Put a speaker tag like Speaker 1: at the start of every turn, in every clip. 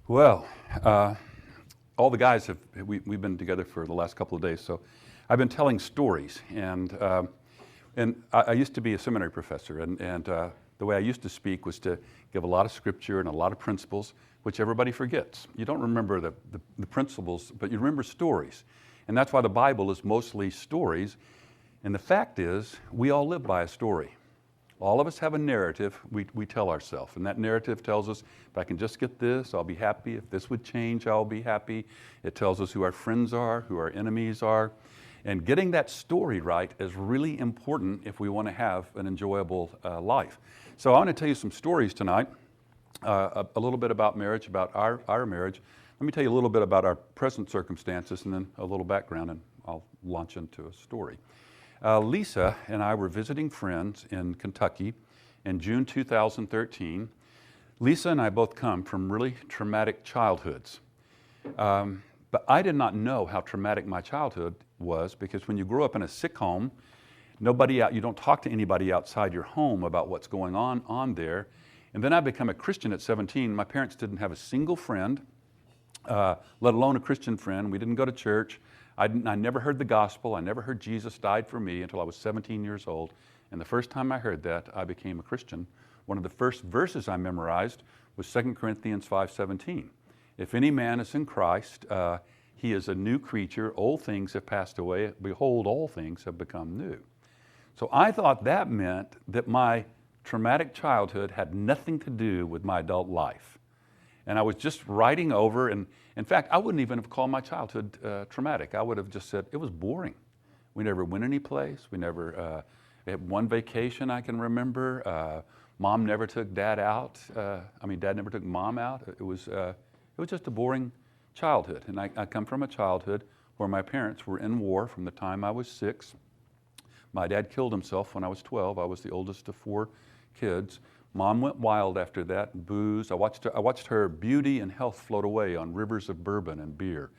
Speaker 1: Well, all the guys we've been together for the last couple of days, so I've been telling stories, and I used to be a seminary professor, and the way I used to speak was to give a lot of scripture and a lot of principles, which everybody forgets. You don't remember the principles, but you remember stories, and that's why the Bible is mostly stories. And the fact is, we all live by a story. All of us have a narrative we tell ourselves, and that narrative tells us, if I can just get this, I'll be happy. If this would change, I'll be happy. It tells us who our friends are, who our enemies are. And getting that story right is really important if we want to have an enjoyable life. So I want to tell you some stories tonight, a little bit about marriage, about our marriage. Let me tell you a little bit about our present circumstances and then a little background, and I'll launch into a story. Lisa and I were visiting friends in Kentucky in June 2013. Lisa and I both come from really traumatic childhoods. But I did not know how traumatic my childhood was, because when you grow up in a sick home, you don't talk to anybody outside your home about what's going on there. And then I become a Christian at 17. My parents didn't have a single friend, let alone a Christian friend. We didn't go to church. I never heard the gospel. I never heard Jesus died for me until I was 17 years old. And the first time I heard that, I became a Christian. One of the first verses I memorized was 2 Corinthians 5:17. If any man is in Christ, he is a new creature. Old things have passed away. Behold, all things have become new. So I thought that meant that my traumatic childhood had nothing to do with my adult life. And I was just writing over, and in fact, I wouldn't even have called my childhood traumatic. I would have just said it was boring. We never went anyplace. We had one vacation I can remember. Mom never took Dad out. Dad never took Mom out. It was just a boring childhood. And I come from a childhood where my parents were in war from the time I was 6. My dad killed himself when I was 12. I was the oldest of 4 kids. Mom went wild after that, booze. I watched her beauty and health float away on rivers of bourbon and beer.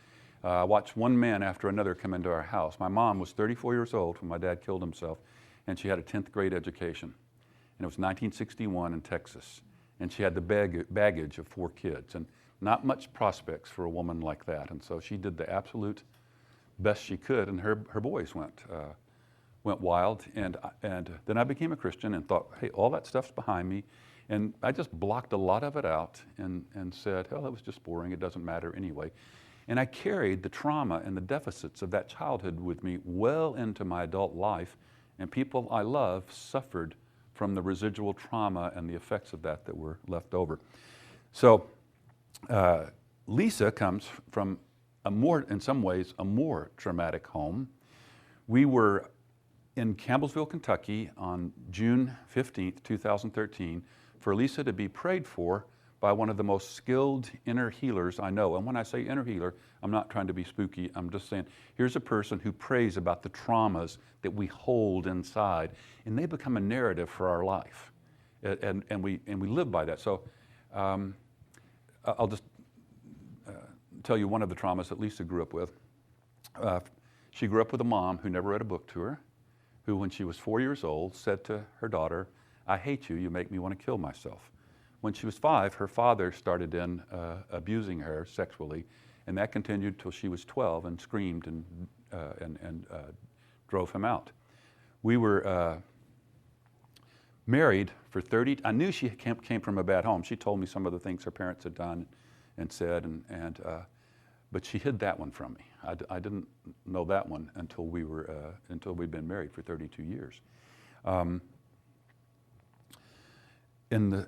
Speaker 1: I watched one man after another come into our house. My mom was 34 years old when my dad killed himself, and she had a 10th grade education. And it was 1961 in Texas. And she had the baggage of 4 kids, and not much prospects for a woman like that. And so she did the absolute best she could, and her boys went wild, and then I became a Christian and thought, hey, all that stuff's behind me, and I just blocked a lot of it out and said, hell, that was just boring, it doesn't matter anyway. And I carried the trauma and the deficits of that childhood with me well into my adult life, and people I love suffered from the residual trauma and the effects of that were left over. So Lisa comes from in some ways, a more traumatic home. We were in Campbellsville, Kentucky on June 15th, 2013, for Lisa to be prayed for by one of the most skilled inner healers I know. And when I say inner healer, I'm not trying to be spooky. I'm just saying, here's a person who prays about the traumas that we hold inside, and they become a narrative for our life. And we live by that. So I'll just tell you one of the traumas that Lisa grew up with. She grew up with a mom who never read a book to her, who, when she was 4 years old, said to her daughter, I hate you, you make me want to kill myself. When she was 5, her father started abusing her sexually, and that continued till she was 12 and screamed and drove him out. We were married for 30, I knew she came from a bad home. She told me some of the things her parents had done and said, but she hid that one from me. I didn't know that one until we'd been married for 32 years. In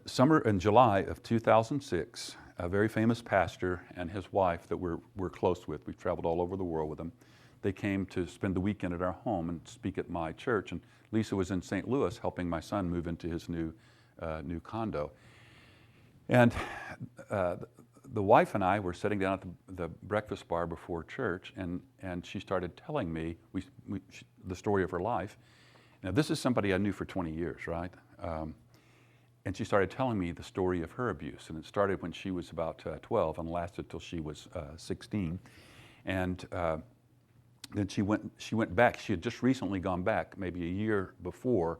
Speaker 1: July of 2006, a very famous pastor and his wife that we're close with, we've traveled all over the world with them, they came to spend the weekend at our home and speak at my church. And Lisa was in St. Louis helping my son move into his new condo. And the wife and I were sitting down at the breakfast bar before church, and she started telling me the story of her life. Now, this is somebody I knew for 20 years, right? And she started telling me the story of her abuse, and it started when she was about 12 and lasted till she was 16. And then she went back. She had just recently gone back, maybe a year before,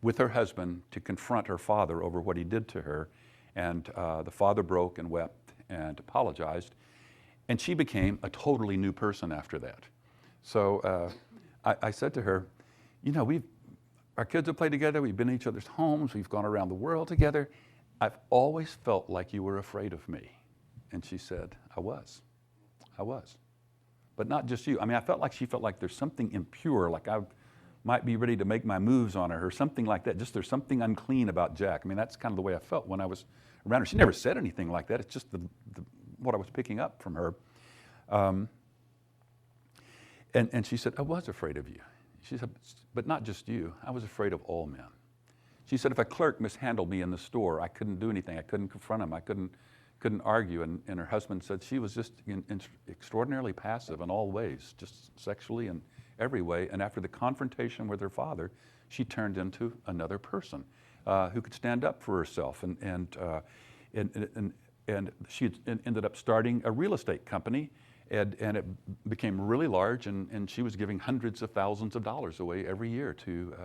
Speaker 1: with her husband to confront her father over what he did to her. And the father broke and wept and apologized. And she became a totally new person after that. So I said to her, you know, our kids have played together, we've been in each other's homes, we've gone around the world together. I've always felt like you were afraid of me. And she said, I was. But not just you. I mean, I felt like she felt like there's something impure, like I might be ready to make my moves on her or something like that. Just there's something unclean about Jack. I mean, that's kind of the way I felt when I was around her. She never said anything like that. It's just what I was picking up from her. And she said, I was afraid of you. She said, but not just you. I was afraid of all men. She said, if a clerk mishandled me in the store, I couldn't do anything. I couldn't confront him. I couldn't argue. And her husband said she was just extraordinarily passive in all ways, just sexually and every way. And after the confrontation with her father, she turned into another person who could stand up for herself. And she ended up starting a real estate company, and it became really large. And she was giving hundreds of thousands of dollars away every year to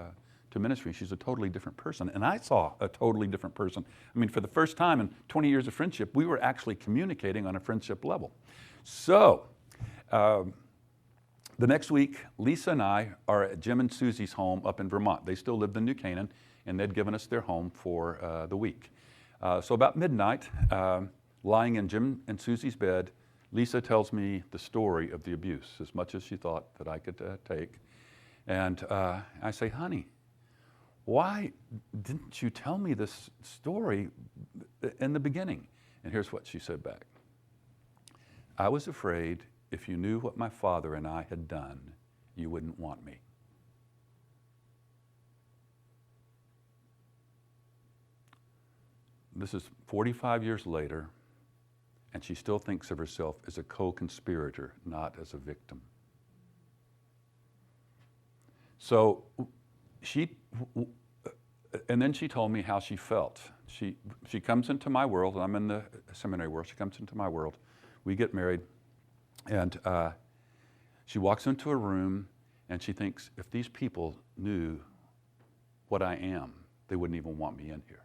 Speaker 1: ministry. She's a totally different person. And I saw a totally different person. I mean, for the first time in 20 years of friendship, we were actually communicating on a friendship level. So the next week, Lisa and I are at Jim and Susie's home up in Vermont. They still lived in New Canaan, and they'd given us their home for the week. So about midnight, lying in Jim and Susie's bed, Lisa tells me the story of the abuse, as much as she thought that I could take. And I say, honey, why didn't you tell me this story in the beginning? And here's what she said back. I was afraid if you knew what my father and I had done, you wouldn't want me. This is 45 years later, and she still thinks of herself as a co-conspirator, not as a victim. So and then she told me how she felt. She comes into my world, and I'm in the seminary world. She comes into my world. We get married, and she walks into a room, and she thinks, if these people knew what I am, they wouldn't even want me in here.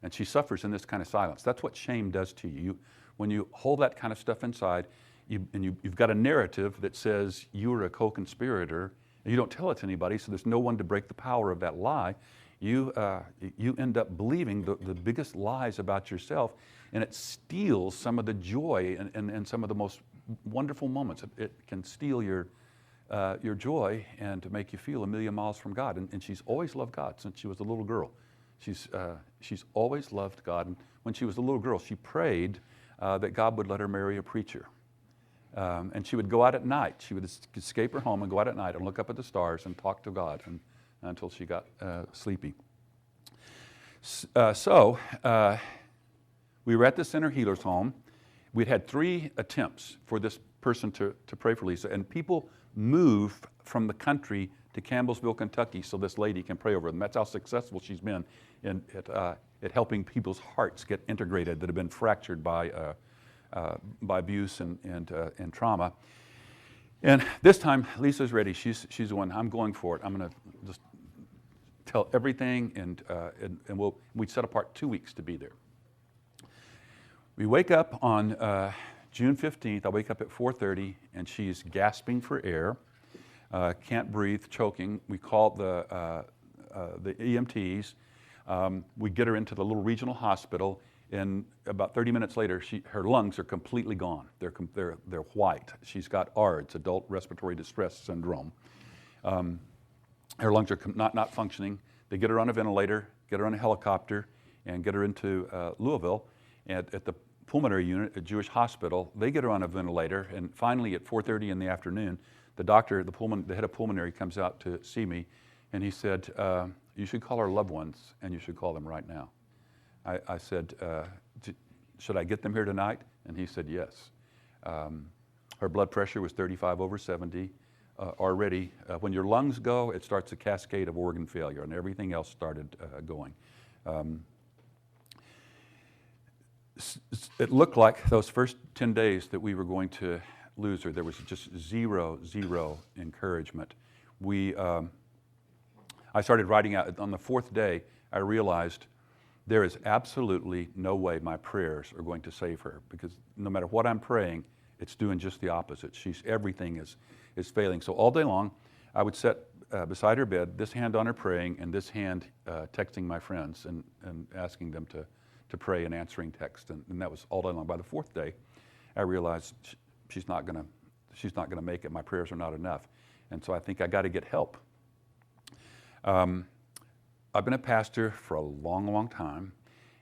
Speaker 1: And she suffers in this kind of silence. That's what shame does to you. When you hold that kind of stuff inside, you've got a narrative that says you are a co-conspirator, and you don't tell it to anybody, so there's no one to break the power of that lie. You end up believing the biggest lies about yourself, and it steals some of the joy and some of the most wonderful moments. It can steal your joy and to make you feel a million miles from God. And she's always loved God since she was a little girl. She's always loved God. And when she was a little girl, she prayed that God would let her marry a preacher. And she would go out at night. She would escape her home and go out at night and look up at the stars and talk to God until she got sleepy. So we were at the Center Healers Home. We'd had 3 attempts for this person to pray for Lisa, and people move from the country to Campbellsville, Kentucky, so this lady can pray over them. That's how successful she's been at helping people's hearts get integrated that have been fractured by abuse and trauma. And this time, Lisa's ready. She's the one. I'm going for it. I'm going to just tell everything, and we'd set apart 2 weeks to be there. We wake up on June 15th. I wake up at 4:30, and she's gasping for air, can't breathe, choking. We call the EMTs. We get her into the little regional hospital, and about 30 minutes later, her lungs are completely gone. They're white. She's got ARDS, Adult Respiratory Distress Syndrome. Her lungs are not functioning. They get her on a ventilator, get her on a helicopter, and get her into Louisville. At the pulmonary unit at Jewish Hospital, they get her on a ventilator, and finally at 4:30 in the afternoon, the doctor, the head of pulmonary, comes out to see me, and he said, you should call our loved ones, and you should call them right now. I said, should I get them here tonight? And he said, yes. Her blood pressure was 35/70 already. When your lungs go, it starts a cascade of organ failure, and everything else started going. It looked like those first 10 days that we were going to lose her. There was just zero encouragement. I started writing out. On the 4th day, I realized there is absolutely no way my prayers are going to save her, because no matter what I'm praying, it's doing just the opposite. Everything is failing. So all day long, I would sit beside her bed, this hand on her praying, and this hand texting my friends and asking them to pray and answering text. And that was all day long. By the fourth day, I realized she's not gonna make it. My prayers are not enough. And so I think I got to get help. I've been a pastor for a long, long time,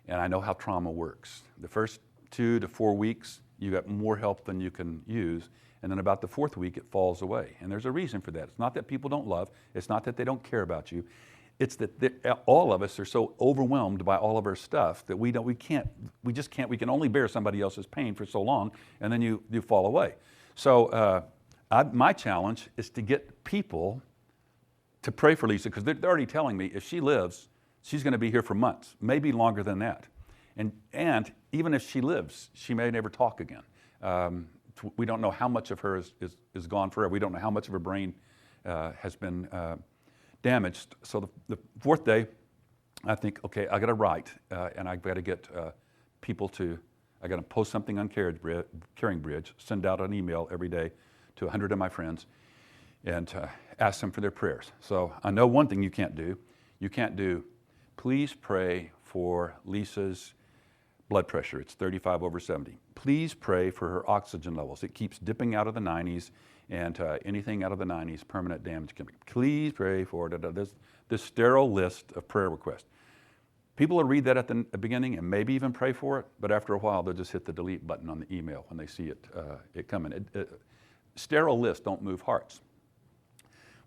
Speaker 1: and I know how trauma works. The first 2 to 4 weeks, you got more help than you can use, and then about the fourth week, it falls away. And there's a reason for that. It's not that people don't love. It's not that they don't care about you. It's that all of us are so overwhelmed by all of our stuff that we can only bear somebody else's pain for so long, and then you fall away. So my challenge is to get people to pray for Lisa, because they're already telling me if she lives, she's going to be here for months, maybe longer than that. And even if she lives, she may never talk again. We don't know how much of her is gone forever. We don't know how much of her brain has been damaged. So the fourth day, I think, okay, I got to write, and I got to get people I got to post something on Caring Bridge, send out an email every day to 100 of my friends, and ask them for their prayers. So I know one thing you can't do. You can't do, please pray for Lisa's blood pressure. It's 35/70. Please pray for her oxygen levels. It keeps dipping out of the 90s, and anything out of the 90s, permanent damage can be. Please pray for this sterile list of prayer requests. People will read that at the beginning and maybe even pray for it, but after a while, they'll just hit the delete button on the email when they see it coming. Sterile lists don't move hearts.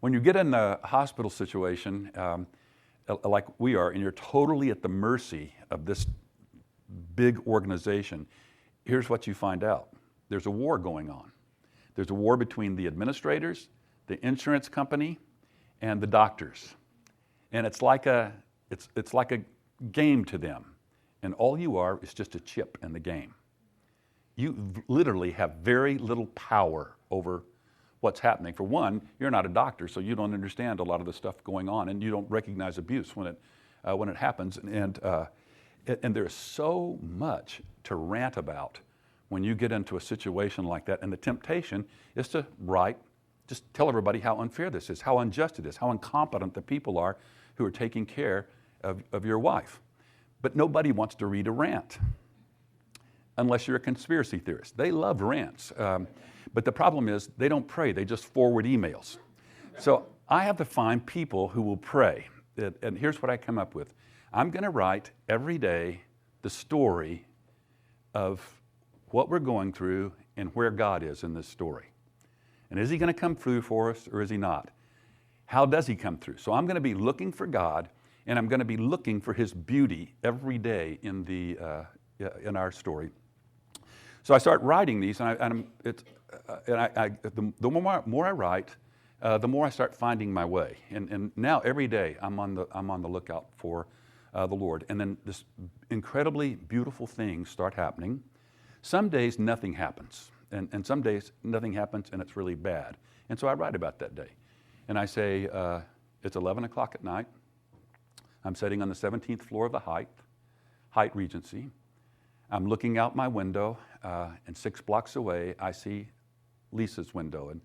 Speaker 1: When you get in a hospital situation, like we are, and you're totally at the mercy of this big organization, here's what you find out. There's a war going on. There's a war between the administrators, the insurance company, and the doctors. And it's like a game to them. And all you are is just a chip in the game. You literally have very little power over what's happening. For one, you're not a doctor, so you don't understand a lot of the stuff going on, and you don't recognize abuse when it happens. And there's so much to rant about when you get into a situation like that. And the temptation is to just tell everybody how unfair this is, how unjust it is, how incompetent the people are who are taking care of your wife. But nobody wants to read a rant unless you're a conspiracy theorist. They love rants. But the problem is they don't pray, they just forward emails. So I have to find people who will pray. And here's what I come up with. I'm going to write every day the story of what we're going through and where God is in this story. And is he going to come through for us, or is he not? How does he come through? So I'm going to be looking for God, and I'm going to be looking for his beauty every day in our story. So I start writing these, and the more I write, the more I start finding my way. And now every day I'm on the lookout for the Lord. And then this incredibly beautiful things start happening. Some days nothing happens, and some days nothing happens and it's really bad. And so I write about that day, and I say it's 11 o'clock at night. I'm sitting on the 17th floor of the Haight Regency. I'm looking out my window, and 6 blocks away, I see Lisa's window,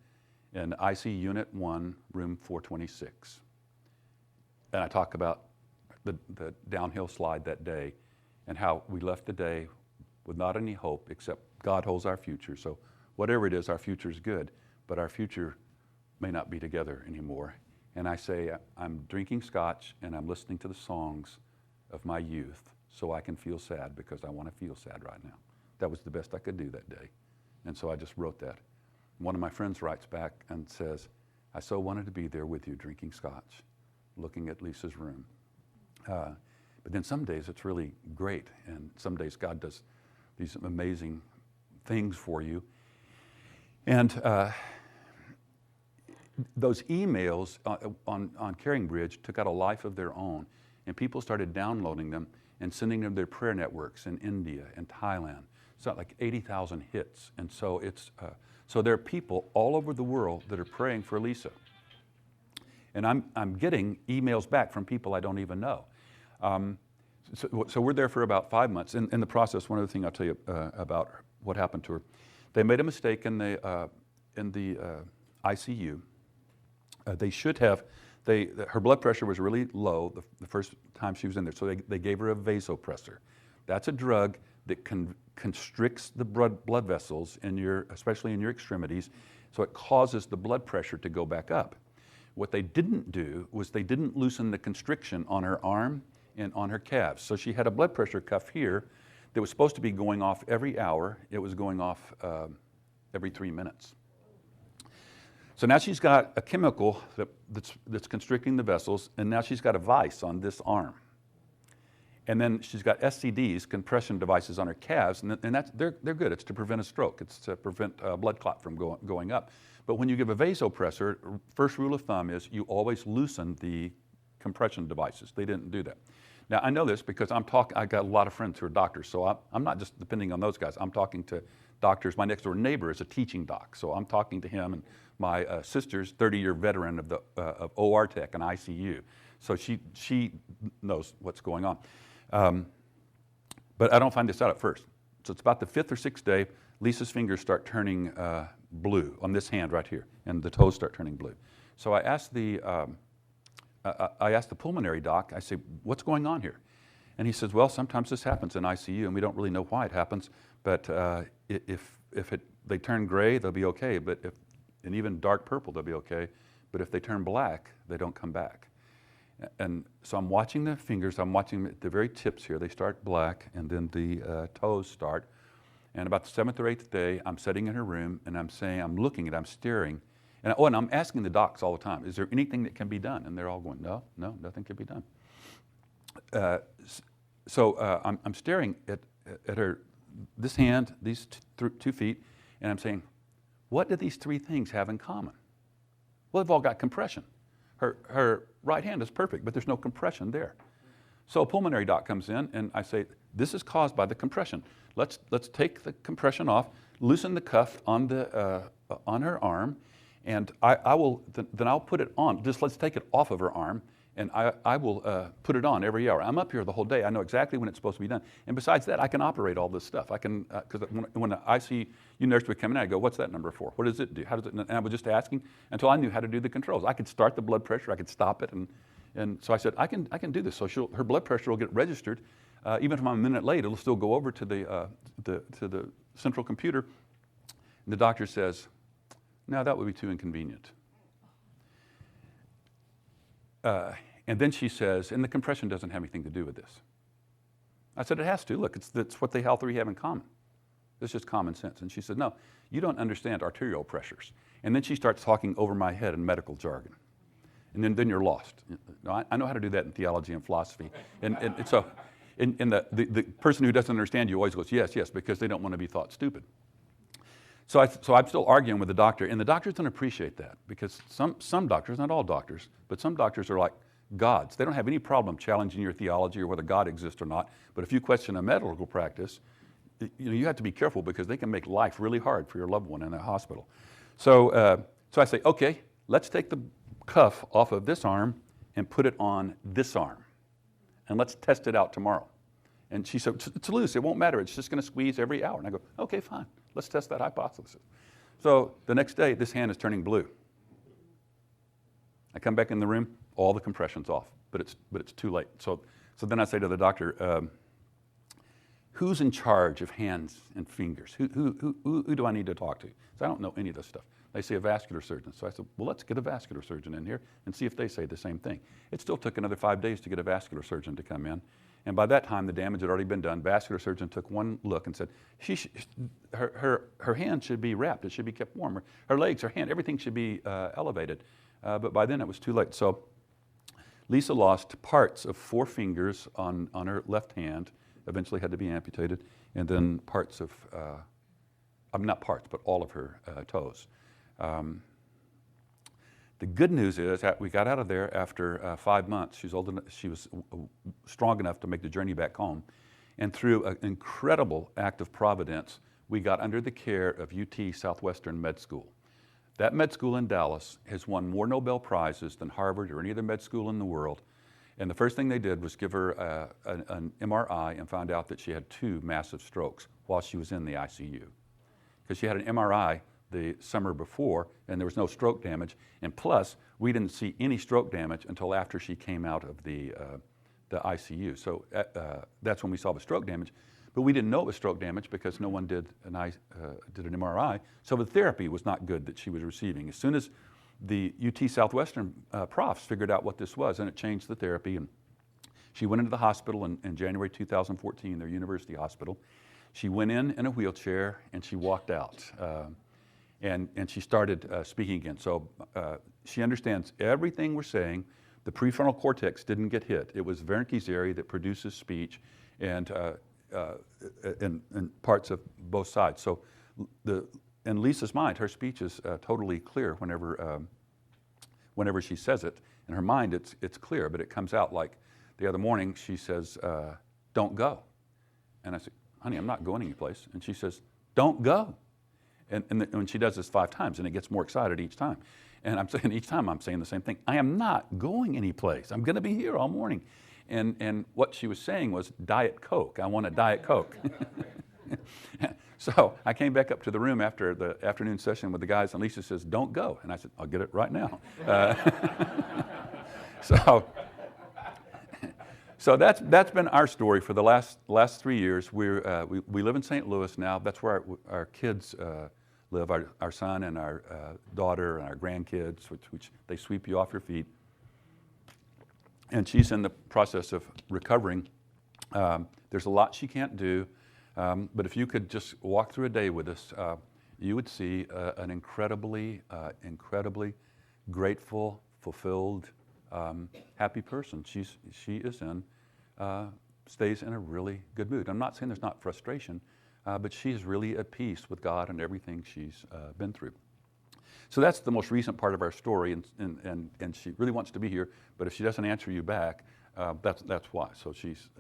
Speaker 1: and I see Unit 1, room 426. And I talk about the downhill slide that day and how we left the day with not any hope except God holds our future. So whatever it is, our future is good, but our future may not be together anymore. And I say, I'm drinking scotch and I'm listening to the songs of my youth so I can feel sad because I want to feel sad right now. That was the best I could do that day. And so I just wrote that. One of my friends writes back and says, I so wanted to be there with you drinking scotch, looking at Lisa's room. But then some days it's really great, and some days God does these amazing things for you. And those emails on Caring Bridge took out a life of their own, and people started downloading them and sending them to their prayer networks in India and Thailand. It's not like 80,000 hits, and so so there are people all over the world that are praying for Lisa. And I'm getting emails back from people I don't even know. So we're there for about 5 months. In the process, one other thing I'll tell you about what happened to her. They made a mistake in the ICU. They should have, her blood pressure was really low the first time she was in there, so they gave her a vasopressor. That's a drug that constricts the blood vessels, especially in your extremities, so it causes the blood pressure to go back up. What they didn't do was they didn't loosen the constriction on her arm and on her calves. So she had a blood pressure cuff here that was supposed to be going off every hour. It was going off every 3 minutes. So now she's got a chemical that's constricting the vessels, and now she's got a vise on this arm. And then she's got SCDs, compression devices, on her calves, and they're good. It's to prevent a stroke. It's to prevent blood clot from going up. But when you give a vasopressor, first rule of thumb is you always loosen the compression devices. They didn't do that. Now, I know this because I got a lot of friends who are doctors, so I'm not just depending on those guys. I'm talking to doctors. My next door neighbor is a teaching doc, so I'm talking to him, and my sister's 30-year veteran of OR tech and ICU, so she knows what's going on. But I don't find this out at first. So it's about the 5th or 6th day, Lisa's fingers start turning blue on this hand right here, and the toes start turning blue. So I asked the pulmonary doc, I say, what's going on here? And he says, well, sometimes this happens in ICU, and we don't really know why it happens, but if they turn gray, they'll be okay, and even dark purple, they'll be okay, but if they turn black, they don't come back. And so I'm watching the fingers, I'm watching the very tips here, they start black, and then the toes start. And about the 7th or 8th day, I'm sitting in her room, and I'm looking at it, I'm staring, and I'm asking the docs all the time, is there anything that can be done? And they're all going, no, nothing can be done. I'm staring at her, this hand, these 2 feet, and I'm saying, what do these 3 things have in common? Well, they've all got compression. Her right hand is perfect, but there's no compression there. So a pulmonary doc comes in, and I say, this is caused by the compression. Let's take the compression off, loosen the cuff on her arm, and I'll put it on. Just let's take it off of her arm, and I will put it on every hour. I'm up here the whole day. I know exactly when it's supposed to be done. And besides that, I can operate all this stuff. I can, because when I see you nurse would come in, I go, what's that number for? What does it do? How does it? And I was just asking until I knew how to do the controls. I could start the blood pressure. I could stop it, and so I said, I can do this. So her blood pressure will get registered. Even if I'm a minute late, it'll still go over to the central computer. And the doctor says, no, that would be too inconvenient. And then she says, and the compression doesn't have anything to do with this. I said, it has to. Look, it's what they all 3 have in common. It's just common sense. And she said, no, you don't understand arterial pressures. And then she starts talking over my head in medical jargon. And then you're lost. I know how to do that in theology and philosophy. And so the person who doesn't understand you always goes, yes, because they don't want to be thought stupid. So I'm still arguing with the doctor, and the doctors don't appreciate that, because some doctors, not all doctors, but some doctors are like gods. They don't have any problem challenging your theology or whether God exists or not. But if you question a medical practice, you have to be careful, because they can make life really hard for your loved one in a hospital. So I say, okay, let's take the cuff off of this arm and put it on this arm, and let's test it out tomorrow. And she said, it's loose, it won't matter, it's just going to squeeze every hour. And I go, okay, fine, let's test that hypothesis. So the next day, this hand is turning blue. I come back in the room, all the compression's off, but it's too late. So then I say to the doctor, who's in charge of hands and fingers? Who do I need to talk to? So I don't know any of this stuff. They say a vascular surgeon. So I said, well, let's get a vascular surgeon in here and see if they say the same thing. It still took another 5 days to get a vascular surgeon to come in. And by that time, the damage had already been done. Vascular surgeon took one look and said, her hand should be wrapped. It should be kept warm. Her legs, her hand, everything should be elevated. But by then, it was too late. So Lisa lost parts of 4 fingers on her left hand, eventually had to be amputated, and then parts of, not parts, but all of her toes. The good news is that we got out of there after 5 months. She was strong enough to make the journey back home. And through an incredible act of providence, we got under the care of UT Southwestern Med School. That med school in Dallas has won more Nobel Prizes than Harvard or any other med school in the world. And the first thing they did was give her an MRI and found out that she had 2 massive strokes while she was in the ICU. Because she had an MRI the summer before, and there was no stroke damage. And plus, we didn't see any stroke damage until after she came out of the ICU. So that's when we saw the stroke damage. But we didn't know it was stroke damage because no one did an MRI. So the therapy was not good that she was receiving. As soon as the UT Southwestern profs figured out what this was, and it changed the therapy. And she went into the hospital in January 2014, their university hospital. She went in a wheelchair, and she walked out. And she started speaking again. So she understands everything we're saying. The prefrontal cortex didn't get hit. It was Wernicke's area that produces speech and parts of both sides. So in Lisa's mind, her speech is totally clear whenever she says it. In her mind, it's clear, but it comes out like the other morning she says, "Don't go." And I said, "Honey, I'm not going anyplace." And she says, "Don't go." And when she does this 5 times, and it gets more excited each time. And I'm saying, each time I'm saying the same thing. I am not going anyplace. I'm going to be here all morning. And what she was saying was Diet Coke. I want a Diet Coke. So I came back up to the room after the afternoon session with the guys, and Lisa says, "Don't go." And I said, "I'll get it right now." So that's been our story for the last 3 years. We live in St. Louis now. That's where our kids live, our son and our daughter and our grandkids, which they sweep you off your feet. And she's in the process of recovering. There's a lot she can't do, but if you could just walk through a day with us, you would see an incredibly grateful, fulfilled, happy person. She stays in a really good mood. I'm not saying there's not frustration, but she's really at peace with God and everything she's been through. So that's the most recent part of our story, and she really wants to be here, but if she doesn't answer you back, that's why. So she's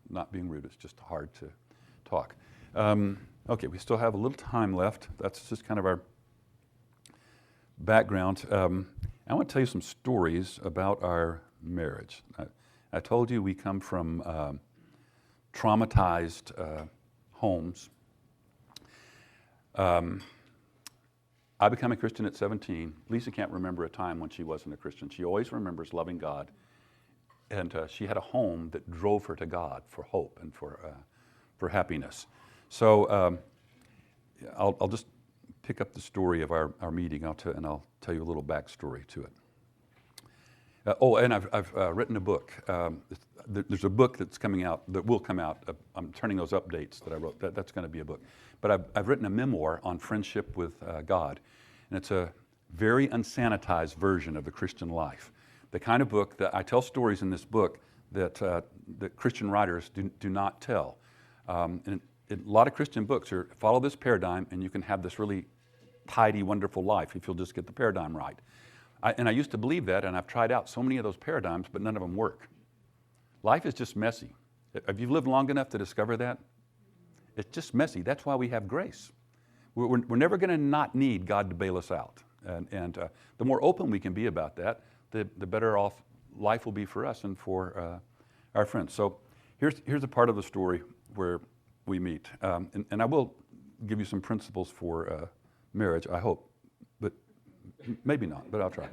Speaker 1: not being rude, it's just hard to talk. Okay, we still have a little time left. That's just kind of our background. I want to tell you some stories about our marriage. I told you we come from traumatized homes. I became a Christian at 17. Lisa can't remember a time when she wasn't a Christian. She always remembers loving God. And she had a home that drove her to God for hope and for happiness. So I'll just pick up the story of our meeting, and I'll tell you a little backstory to it. And I've written a book. There's a book that's coming out, that will come out. I'm turning those updates that I wrote. That's going to be a book. But I've written a memoir on friendship with God. And it's a very unsanitized version of the Christian life. The kind of book that I tell stories in this book that Christian writers do not tell. And a lot of Christian books follow this paradigm, and you can have this really tidy, wonderful life if you'll just get the paradigm right. I used to believe that, and I've tried out so many of those paradigms, but none of them work. Life is just messy. Have you lived long enough to discover that? It's just messy. That's why we have grace. We're never going to not need God to bail us out. And the more open we can be about that, the better off life will be for us and for our friends. So here's a part of the story where we meet. And I will give you some principles for marriage, I hope. But maybe not, but I'll try.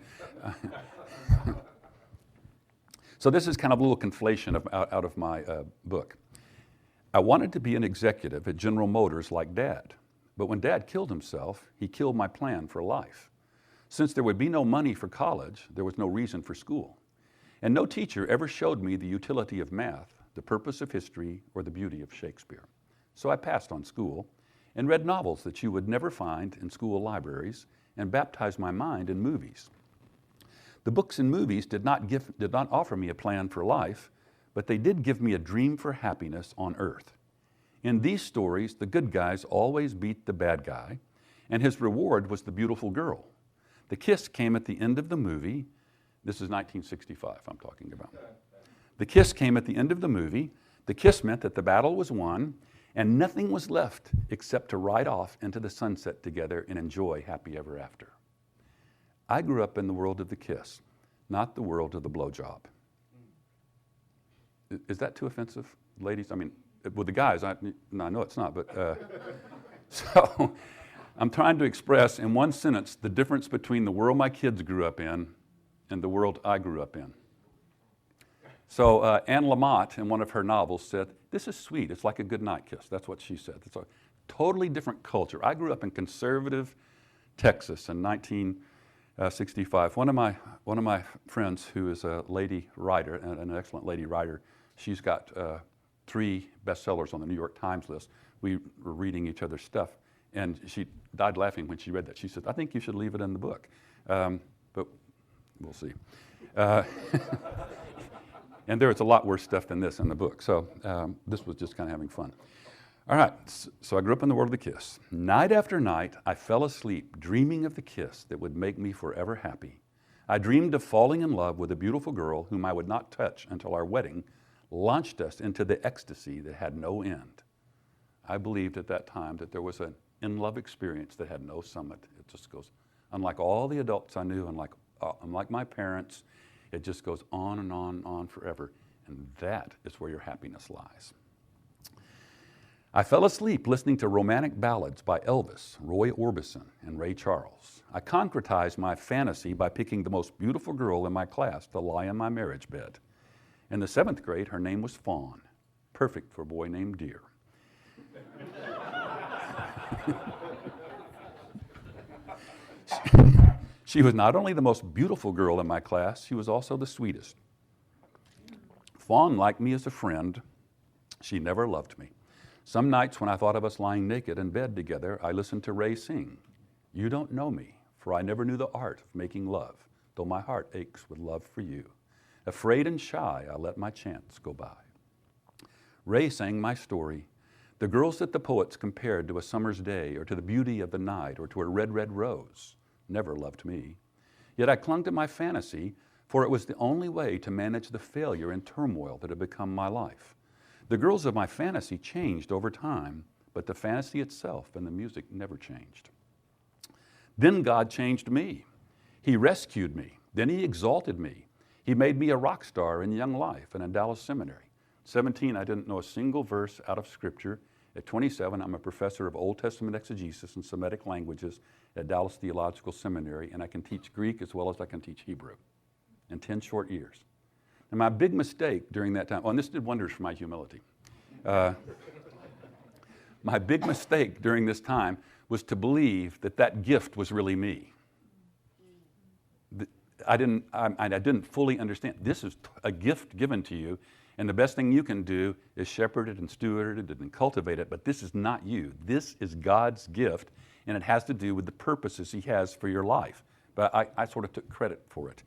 Speaker 1: So this is kind of a little conflation out of my book. I wanted to be an executive at General Motors like Dad. But when Dad killed himself, he killed my plan for life. Since there would be no money for college, there was no reason for school. And no teacher ever showed me the utility of math, the purpose of history, or the beauty of Shakespeare. So I passed on school and read novels that you would never find in school libraries and baptized my mind in movies. The books and movies did not offer me a plan for life, but they did give me a dream for happiness on earth. In these stories, the good guys always beat the bad guy, and his reward was the beautiful girl. The kiss came at the end of the movie. This is 1965 I'm talking about. The kiss came at the end of the movie. The kiss meant that the battle was won, and nothing was left except to ride off into the sunset together and enjoy happy ever after. I grew up in the world of the kiss, not the world of the blowjob. Is that too offensive, ladies? I mean, with the guys, no, I know it's not, but so I'm trying to express in one sentence the difference between the world my kids grew up in and the world I grew up in. So Anne Lamott, in one of her novels, said, "This is sweet. It's like a goodnight kiss." That's what she said. It's a totally different culture. I grew up in conservative Texas in 1965. One of my friends, who is a lady writer, an excellent lady writer, she's got 3 bestsellers on the New York Times list. We were reading each other's stuff, and she died laughing when she read that. She said, "I think you should leave it in the book," but we'll see. And there's a lot worse stuff than this in the book, so this was just kind of having fun. All right, so I grew up in the world of the kiss. Night after night, I fell asleep dreaming of the kiss that would make me forever happy. I dreamed of falling in love with a beautiful girl whom I would not touch until our wedding launched us into the ecstasy that had no end. I believed at that time that there was an in-love experience that had no summit. It just goes, unlike all the adults I knew, unlike my parents, it just goes on and on and on forever. And that is where your happiness lies. I fell asleep listening to romantic ballads by Elvis, Roy Orbison, and Ray Charles. I concretized my fantasy by picking the most beautiful girl in my class to lie in my marriage bed. In the 7th grade, her name was Fawn, perfect for a boy named Deere. She was not only the most beautiful girl in my class, she was also the sweetest. Fawn liked me as a friend. She never loved me. Some nights when I thought of us lying naked in bed together, I listened to Ray sing, "You don't know me, for I never knew the art of making love, though my heart aches with love for you. Afraid and shy, I let my chance go by." Ray sang my story, the girls that the poets compared to a summer's day or to the beauty of the night or to a red, red rose never loved me. Yet I clung to my fantasy, for it was the only way to manage the failure and turmoil that had become my life. The girls of my fantasy changed over time, but the fantasy itself and the music never changed. Then God changed me. He rescued me. Then He exalted me. He made me a rock star in Young Life and in Dallas Seminary. 17, I didn't know a single verse out of Scripture. At 27, I'm a professor of Old Testament exegesis and Semitic languages at Dallas Theological Seminary, and I can teach Greek as well as I can teach Hebrew in 10 short years. And my big mistake during that time, and this did wonders for my humility. My big mistake during this time was to believe that that gift was really me. I didn't fully understand. This is a gift given to you, and the best thing you can do is shepherd it and steward it and cultivate it, but this is not you. This is God's gift, and it has to do with the purposes He has for your life. But I sort of took credit for it.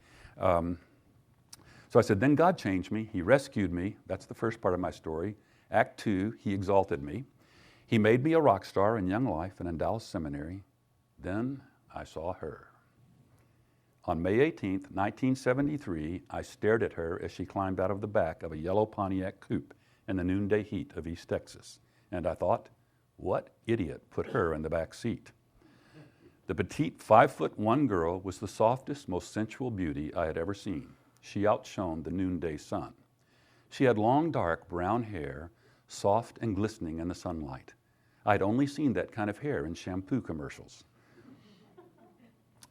Speaker 1: So I said, then God changed me. He rescued me. That's the first part of my story. Act 2, He exalted me. He made me a rock star in Young Life and in Dallas Seminary. Then I saw her. On May 18th, 1973, I stared at her as she climbed out of the back of a yellow Pontiac coupe in the noonday heat of East Texas. And I thought, what idiot put her in the back seat? The petite 5'1" girl was the softest, most sensual beauty I had ever seen. She outshone the noonday sun. She had long, dark brown hair, soft and glistening in the sunlight. I'd only seen that kind of hair in shampoo commercials.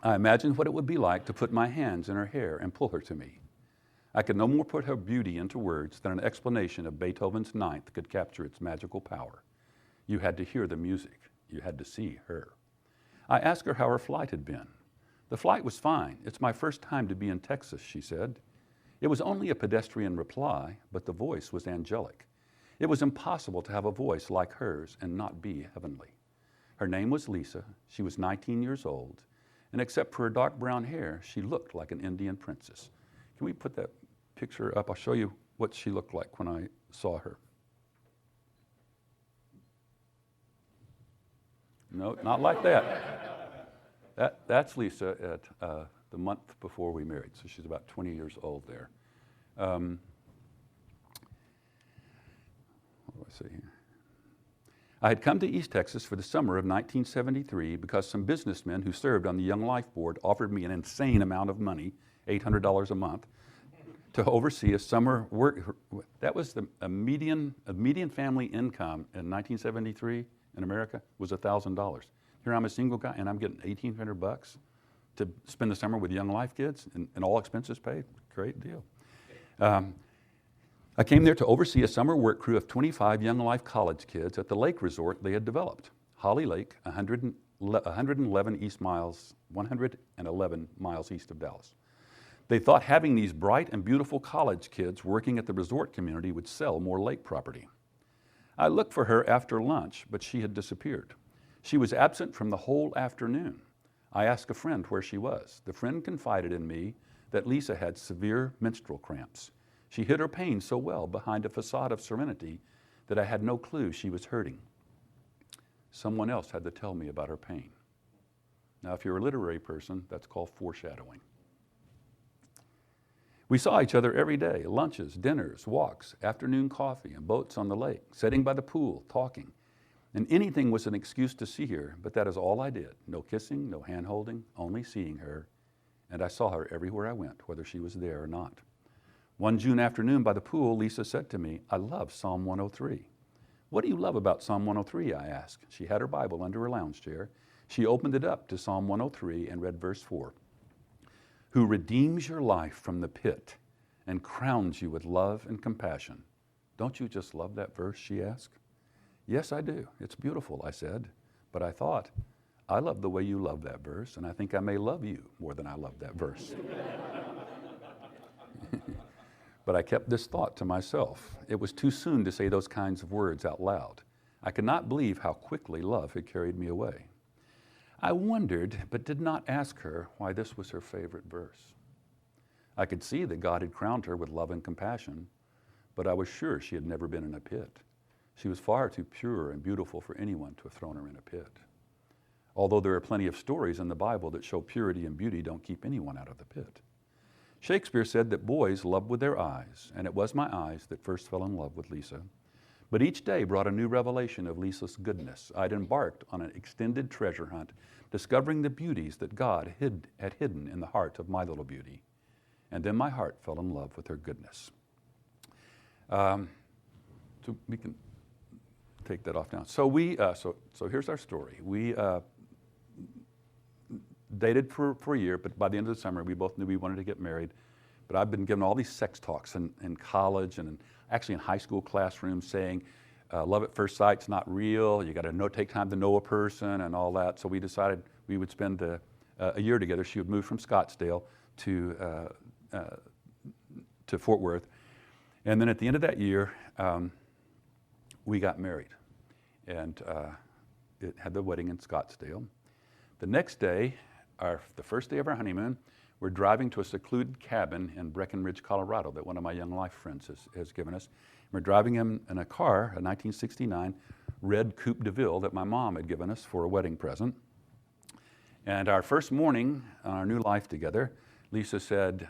Speaker 1: I imagined what it would be like to put my hands in her hair and pull her to me. I could no more put her beauty into words than an explanation of Beethoven's Ninth could capture its magical power. You had to hear the music. You had to see her. I asked her how her flight had been. The flight was fine. It's my first time to be in Texas, she said. It was only a pedestrian reply, but the voice was angelic. It was impossible to have a voice like hers and not be heavenly. Her name was Lisa. She was 19 years old, and except for her dark brown hair, she looked like an Indian princess. Can we put that picture up? I'll show you what she looked like when I saw her. No, not like that. That's Lisa at the month before we married, so she's about 20 years old there. What do I say here? I had come to East Texas for the summer of 1973 because some businessmen who served on the Young Life Board offered me an insane amount of money, $800 a month, to oversee a summer work. That was a median family income in 1973 in America was $1,000. Here I'm a single guy, and I'm getting $1,800 to spend the summer with Young Life kids, and all expenses paid. Great deal. I came there to oversee a summer work crew of 25 Young Life college kids at the lake resort they had developed, Holly Lake, 111 miles east of Dallas. They thought having these bright and beautiful college kids working at the resort community would sell more lake property. I looked for her after lunch, but she had disappeared. She was absent from the whole afternoon. I asked a friend where she was. The friend confided in me that Lisa had severe menstrual cramps. She hid her pain so well behind a facade of serenity that I had no clue she was hurting. Someone else had to tell me about her pain. Now, if you're a literary person, that's called foreshadowing. We saw each other every day, lunches, dinners, walks, afternoon coffee, and boats on the lake, sitting by the pool, talking. And anything was an excuse to see her, but that is all I did. No kissing, no hand-holding, only seeing her. And I saw her everywhere I went, whether she was there or not. One June afternoon by the pool, Lisa said to me, "I love Psalm 103. What do you love about Psalm 103, I asked. She had her Bible under her lounge chair. She opened it up to Psalm 103 and read verse 4. Who redeems your life from the pit and crowns you with love and compassion. Don't you just love that verse, she asked. Yes, I do. It's beautiful, I said. But I thought, I love the way you love that verse, and I think I may love you more than I love that verse. But I kept this thought to myself. It was too soon to say those kinds of words out loud. I could not believe how quickly love had carried me away. I wondered, but did not ask her why this was her favorite verse. I could see that God had crowned her with love and compassion, but I was sure she had never been in a pit. She was far too pure and beautiful for anyone to have thrown her in a pit. Although there are plenty of stories in the Bible that show purity and beauty don't keep anyone out of the pit. Shakespeare said that boys love with their eyes, and it was my eyes that first fell in love with Lisa. But each day brought a new revelation of Lisa's goodness. I'd embarked on an extended treasure hunt, discovering the beauties that God had hidden in the heart of my little beauty. And then my heart fell in love with her goodness. So we can take that off now. So here's our story. We dated for a year, but by the end of the summer, we both knew we wanted to get married. But I've been given all these sex talks in college and actually in high school classrooms saying, love at first sight's not real, you gotta take time to know a person and all that. So we decided we would spend a year together. She would move from Scottsdale to Fort Worth. And then at the end of that year, we got married. And it had the wedding in Scottsdale. The next day, the first day of our honeymoon, we're driving to a secluded cabin in Breckenridge, Colorado that one of my Young Life friends has given us. We're driving in a car, a 1969 red Coupe de Ville that my mom had given us for a wedding present. And our first morning on our new life together, Lisa said,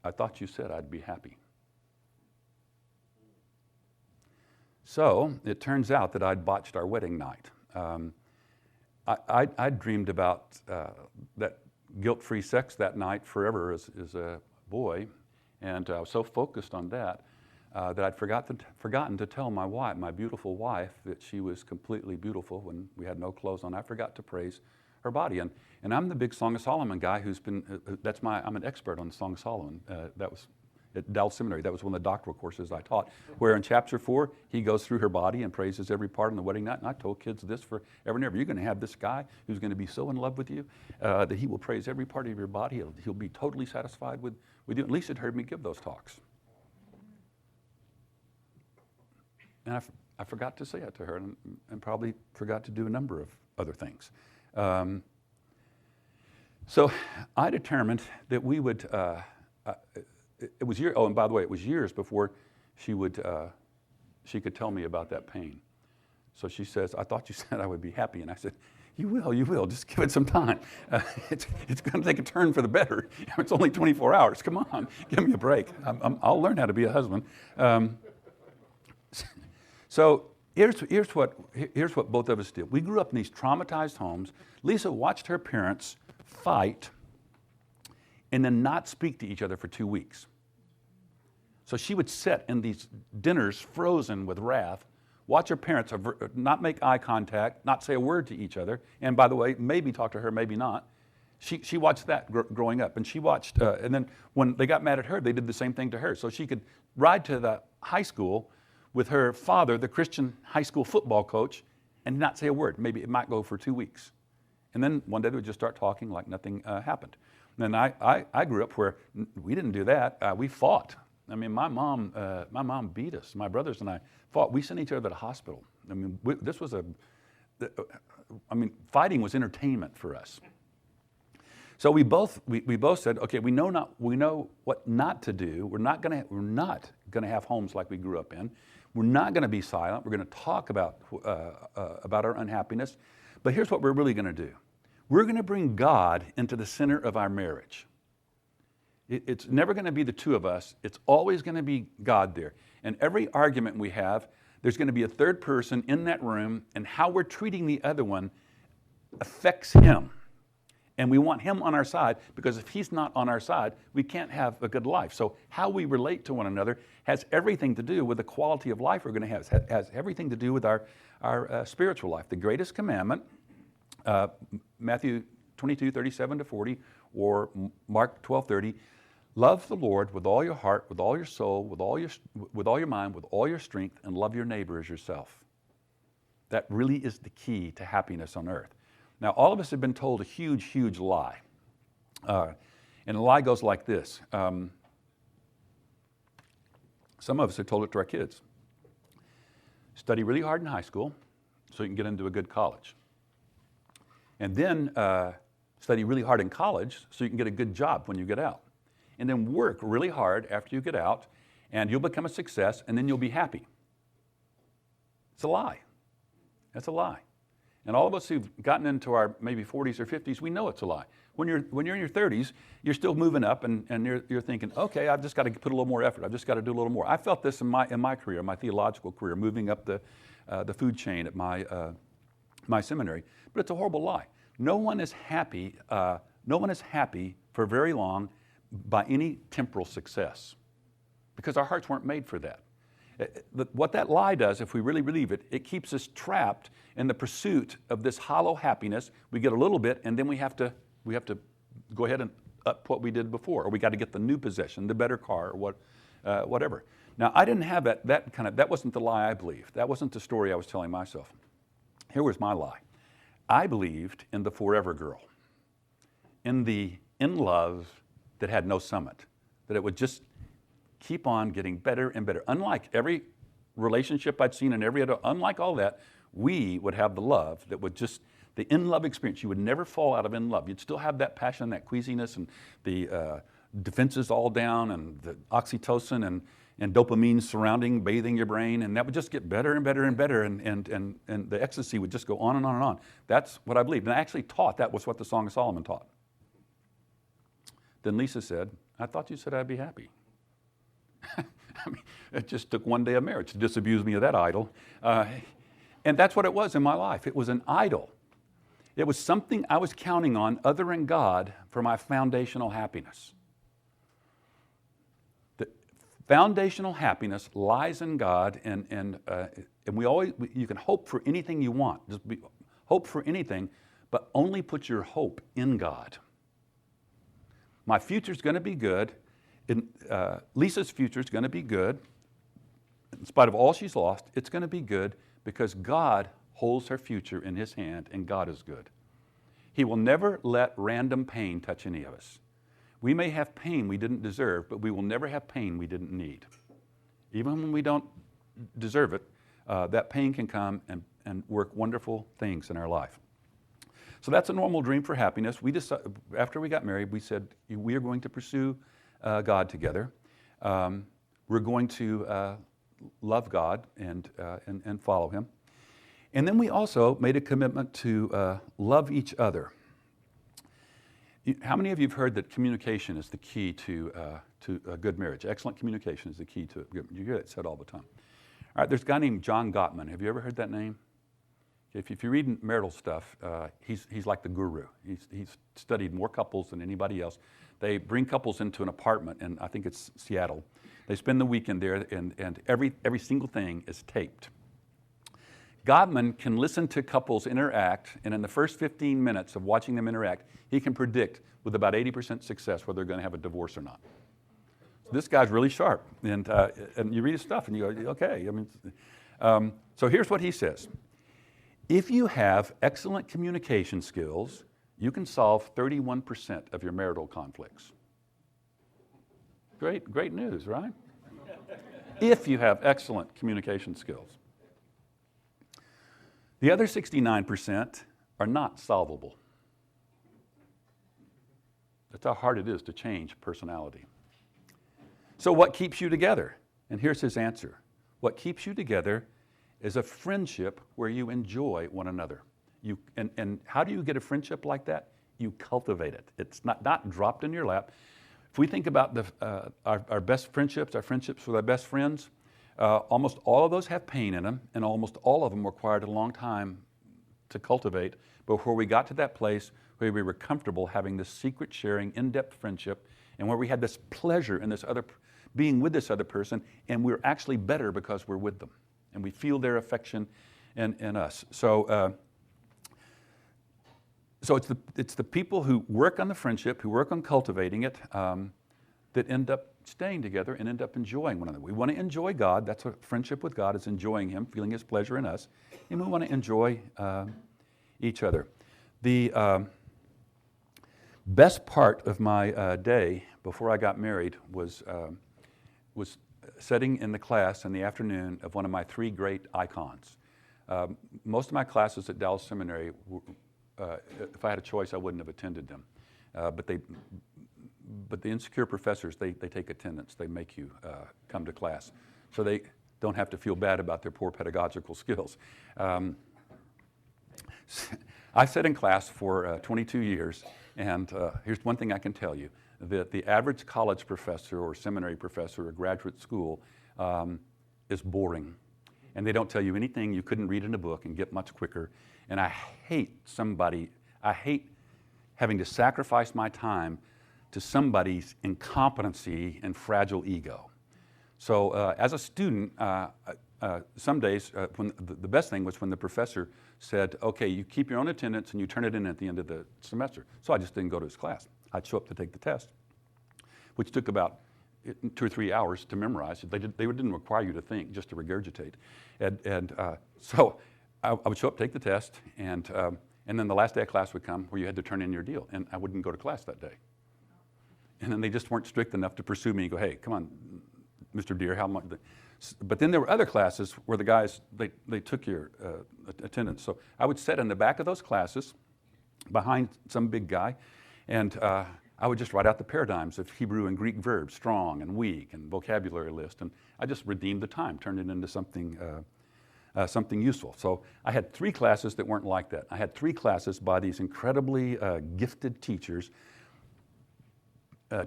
Speaker 1: I thought you said I'd be happy. So it turns out that I'd botched our wedding night. I dreamed about that guilt-free sex that night forever as a boy, and I was so focused on that that I'd forgotten to tell my wife, my beautiful wife, that she was completely beautiful when we had no clothes on. I forgot to praise her body, and I'm the big Song of Solomon guy who's been. I'm an expert on the Song of Solomon. That was at Dallas Seminary. That was one of the doctoral courses I taught, where in chapter 4, he goes through her body and praises every part on the wedding night. And I told kids this forever and ever. You're going to have this guy who's going to be so in love with you that he will praise every part of your body. He'll be totally satisfied with you. At least it heard me give those talks. And I forgot to say it to her and probably forgot to do a number of other things. So I determined that we would... It was years. Oh, and by the way, it was years before she could tell me about that pain. So she says, "I thought you said I would be happy," and I said, "You will. Just give it some time. It's going to take a turn for the better. It's only 24 hours. Come on, give me a break. I'll learn how to be a husband." So here's what both of us did. We grew up in these traumatized homes. Lisa watched her parents fight and then not speak to each other for 2 weeks. So she would sit in these dinners frozen with wrath, watch her parents not make eye contact, not say a word to each other, and by the way, maybe talk to her, maybe not. She watched that growing up, and she watched, and then when they got mad at her, they did the same thing to her. So she could ride to the high school with her father, the Christian high school football coach, and not say a word. Maybe it might go for 2 weeks. And then one day they would just start talking like nothing happened. And I grew up where we didn't do that. We fought. I mean, my mom beat us. My brothers and I fought. We sent each other to the hospital. I mean, fighting was entertainment for us. So we both said, okay, we know what not to do. We're not gonna have homes like we grew up in. We're not gonna be silent. We're gonna talk about our unhappiness. But here's what we're really gonna do. We're gonna bring God into the center of our marriage. It's never gonna be the two of us. It's always gonna be God there. And every argument we have, there's gonna be a third person in that room, and how we're treating the other one affects him. And we want him on our side, because if he's not on our side, we can't have a good life. So how we relate to one another has everything to do with the quality of life we're going to have. It has everything to do with our spiritual life. The greatest commandment, Matthew 22:37-40, or Mark 12:30, love the Lord with all your heart, with all your soul, with all your mind, with all your strength, and love your neighbor as yourself. That really is the key to happiness on earth. Now, all of us have been told a huge, huge lie. And the lie goes like this. Some of us have told it to our kids. Study really hard in high school so you can get into a good college. And then study really hard in college so you can get a good job when you get out. And then work really hard after you get out, and you'll become a success, and then you'll be happy. It's a lie. That's a lie. And all of us who've gotten into our maybe 40s or 50s, we know it's a lie. When you're in your 30s, you're still moving up, and you're thinking, okay, I've just got to put a little more effort. I've just got to do a little more. I felt this in my career, my theological career, moving up the food chain at my seminary. But it's a horrible lie. No one is happy. No one is happy for very long by any temporal success, because our hearts weren't made for that. What that lie does, if we really believe it, it keeps us trapped in the pursuit of this hollow happiness. We get a little bit, and then we have to go ahead and up what we did before, or we got to get the new possession, the better car, or whatever. Now, I didn't have that wasn't the lie I believed. That wasn't the story I was telling myself. Here was my lie. I believed in the forever girl, in love that had no summit, that it would just keep on getting better and better. Unlike every relationship I'd seen in every other, unlike all that, we would have the love that would just, the in-love experience. You would never fall out of in love. You'd still have that passion, that queasiness, and the defenses all down, and the oxytocin and dopamine surrounding, bathing your brain, and that would just get better and better and better, and the ecstasy would just go on and on and on. That's what I believed. And I actually taught that was what the Song of Solomon taught. Then Lisa said, I thought you said I'd be happy. I mean, it just took one day of marriage to disabuse me of that idol. And that's what it was in my life. It was an idol. It was something I was counting on other than God for my foundational happiness. The foundational happiness lies in God, and you can hope for anything you want. Hope for anything, but only put your hope in God. My future's going to be good. Lisa's future is going to be good. In spite of all she's lost, it's going to be good because God holds her future in His hand, and God is good. He will never let random pain touch any of us. We may have pain we didn't deserve, but we will never have pain we didn't need. Even when we don't deserve it, that pain can come and work wonderful things in our life. So that's a normal dream for happiness. After we got married, we said, we are going to pursue God together. We're going to love God and follow Him. And then we also made a commitment to love each other. How many of you have heard that communication is the key to a good marriage? Excellent communication is the key to it. You hear that said all the time. All right, there's a guy named John Gottman. Have you ever heard that name? If you read marital stuff, he's like the guru. He's studied more couples than anybody else. They bring couples into an apartment, and I think it's Seattle. They spend the weekend there, and every single thing is taped. Gottman can listen to couples interact, and in the first 15 minutes of watching them interact, he can predict with about 80% success whether they're going to have a divorce or not. So this guy's really sharp, and you read his stuff, and you go, okay. So here's what he says. If you have excellent communication skills, you can solve 31% of your marital conflicts. Great news, right? If you have excellent communication skills. The other 69% are not solvable. That's how hard it is to change personality. So what keeps you together? And here's his answer. What keeps you together is a friendship where you enjoy one another. And how do you get a friendship like that? You cultivate it. It's not dropped in your lap. If we think about our best friendships, our friendships with our best friends, almost all of those have pain in them, and almost all of them required a long time to cultivate before we got to that place where we were comfortable having this secret sharing, in-depth friendship, and where we had this pleasure in being with this other person, and we're actually better because we're with them, and we feel their affection in us. So it's the people who work on the friendship, who work on cultivating it, that end up staying together and end up enjoying one another. We want to enjoy God. That's what friendship with God is, enjoying Him, feeling His pleasure in us, and we want to enjoy each other. The best part of my day before I got married was sitting in the class in the afternoon of one of my three great icons. Most of my classes at Dallas Seminary, if I had a choice, I wouldn't have attended them. But the insecure professors, they take attendance. They make you come to class. So they don't have to feel bad about their poor pedagogical skills. I sat in class for 22 years, and here's one thing I can tell you, that the average college professor or seminary professor or graduate school is boring. And they don't tell you anything you couldn't read in a book and get much quicker. And I hate having to sacrifice my time to somebody's incompetency and fragile ego. So as a student, some days, when the best thing was when the professor said, okay, you keep your own attendance and you turn it in at the end of the semester. So I just didn't go to his class. I'd show up to take the test, which took about 2 or 3 hours to memorize. They didn't require you to think, just to regurgitate. So I would show up, take the test, and then the last day of class would come where you had to turn in your deal, and I wouldn't go to class that day. And then they just weren't strict enough to pursue me and go, hey, come on, Mr. Deere, how much? But then there were other classes where the guys, they took your attendance. So I would sit in the back of those classes behind some big guy, and I would just write out the paradigms of Hebrew and Greek verbs, strong and weak, and vocabulary list. And I just redeemed the time, turned it into something useful. So I had 3 classes that weren't like that. I had 3 classes by these incredibly gifted teachers,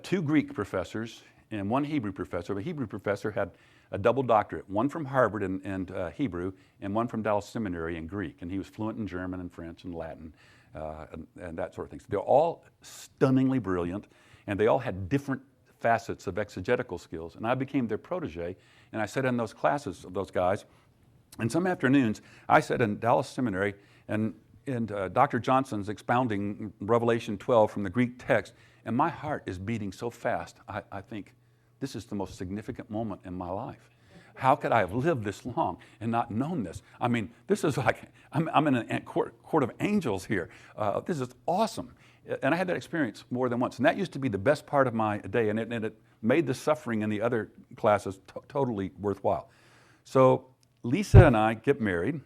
Speaker 1: 2 Greek professors and 1 Hebrew professor. The Hebrew professor had a double doctorate, one from Harvard in Hebrew and one from Dallas Seminary in Greek. And he was fluent in German and French and Latin and that sort of thing. So they're all stunningly brilliant, and they all had different facets of exegetical skills. And I became their protege, and I sat in those classes of those guys. And some afternoons, I sat in Dallas Seminary, and Dr. Johnson's expounding Revelation 12 from the Greek text, and my heart is beating so fast, I think, this is the most significant moment in my life. How could I have lived this long and not known this? I mean, this is like, I'm in a court of angels here. This is awesome. And I had that experience more than once. And that used to be the best part of my day, and it made the suffering in the other classes totally worthwhile. So Lisa and I get married.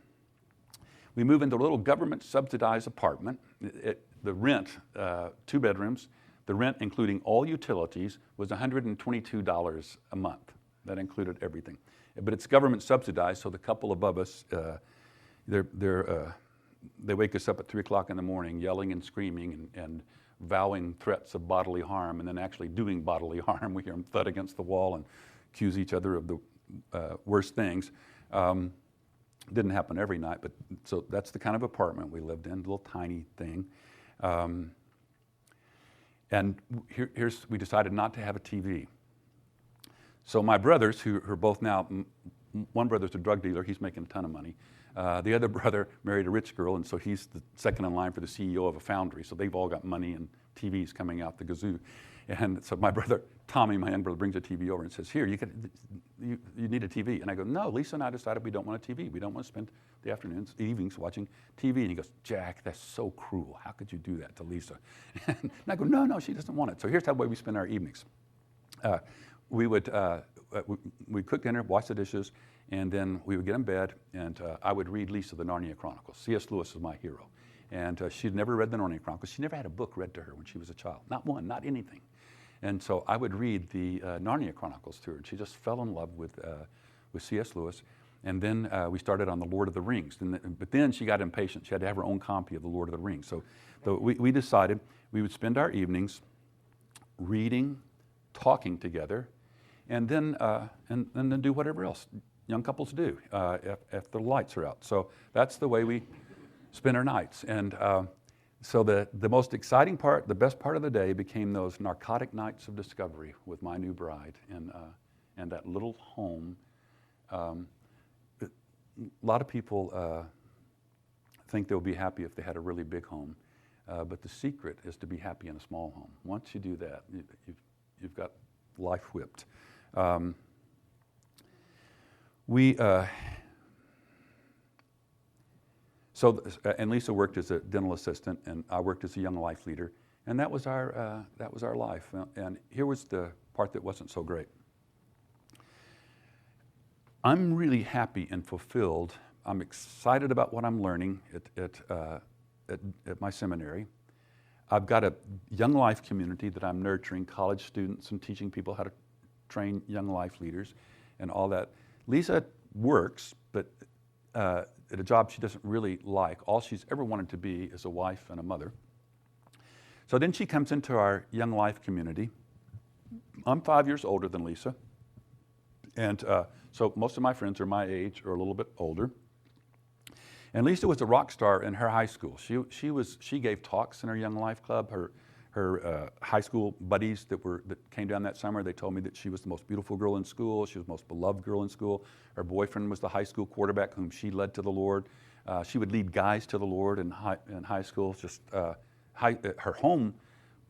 Speaker 1: We move into a little government-subsidized apartment. The rent, 2 bedrooms, the rent, including all utilities, was $122 a month. That included everything. But it's government subsidized, so the couple above us, they wake us up at 3 o'clock in the morning yelling and screaming and vowing threats of bodily harm, and then actually doing bodily harm. We hear them thud against the wall and accuse each other of the worst things. Didn't happen every night, but so that's the kind of apartment we lived in, a little tiny thing. And we decided not to have a TV. So my brothers, who are both now, one brother's a drug dealer, he's making a ton of money. The other brother married a rich girl, and so he's the second in line for the CEO of a foundry. So they've all got money and TVs coming out the gazoo. And so my brother, Tommy, my young brother, brings a TV over and says, here, you need a TV. And I go, no, Lisa and I decided we don't want a TV. We don't want to spend the afternoons, evenings watching TV. And he goes, Jack, that's so cruel. How could you do that to Lisa? And I go, no, she doesn't want it. So here's the way we spend our evenings. We'd cook dinner, wash the dishes, and then we would get in bed, and I would read Lisa the Narnia Chronicles. C.S. Lewis is my hero. And she'd never read the Narnia Chronicles. She never had a book read to her when she was a child. Not one, not anything. And so I would read the Narnia Chronicles to her, and she just fell in love with C.S. Lewis. And then we started on the Lord of the Rings. But then she got impatient. She had to have her own copy of the Lord of the Rings. So we decided we would spend our evenings reading, talking together, and then do whatever else young couples do if the lights are out. So that's the way we spend our nights. And so the most exciting part, the best part of the day became those narcotic nights of discovery with my new bride and that little home. A lot of people think they'll be happy if they had a really big home, but the secret is to be happy in a small home. Once you do that, you've got life whipped. And Lisa worked as a dental assistant, and I worked as a young life leader, and that was our life. And here was the part that wasn't so great. I'm really happy and fulfilled. I'm excited about what I'm learning at my seminary. I've got a young life community that I'm nurturing, college students, and teaching people how to train young life leaders and all that. Lisa works, but at a job she doesn't really like. All she's ever wanted to be is a wife and a mother. So then she comes into our young life community. I'm 5 years older than Lisa. And so most of my friends are my age or a little bit older. And Lisa was a rock star in her high school. She gave talks in her Young Life Club. Her high school buddies that came down that summer, they told me that she was the most beautiful girl in school. She was the most beloved girl in school. Her boyfriend was the high school quarterback whom she led to the Lord. She would lead guys to the Lord in high school. Her home